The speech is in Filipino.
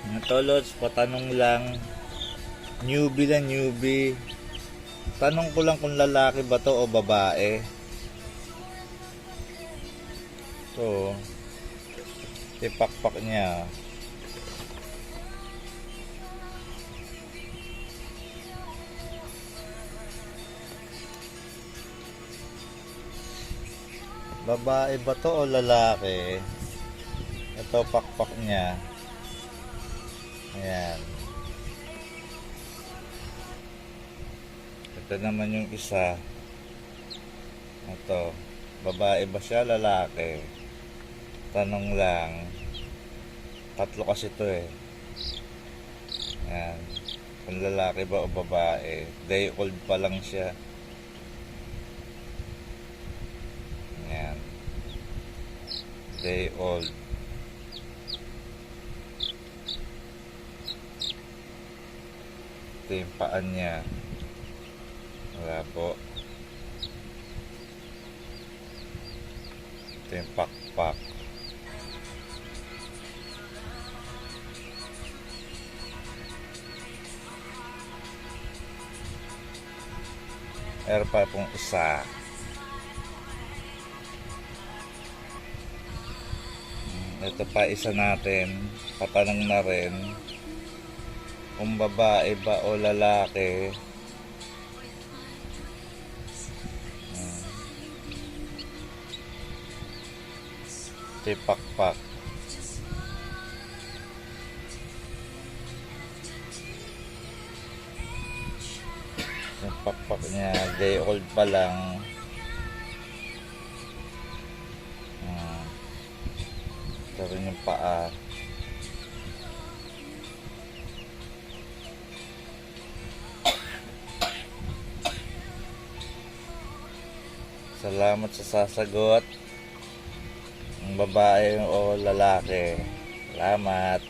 Mga tolods, patanong lang. Newbie na newbie. Tanong ko lang kung lalaki ba to o babae. So, tipakpak niya. Babae ba to o lalaki? Ito pakpak niya. Ayan. Ito naman yung isa. Ito. Babae ba siya, lalaki? Tanong lang. Tatlo kasi ito eh. Ayan. Kung lalaki ba o babae. Day old pa lang siya. Ayan. Day old. Ito yung paan niya. Wala po. Ito yung pakpak. Meron pa pong isa. Ito pa isa natin. Patanong na rin kung babae ba o lalaki. Ito yung pakpak. Yung pakpak niya, day old pa lang. Ito rin yung paa. Salamat sa sasagot. Ang babae o lalaki. Salamat.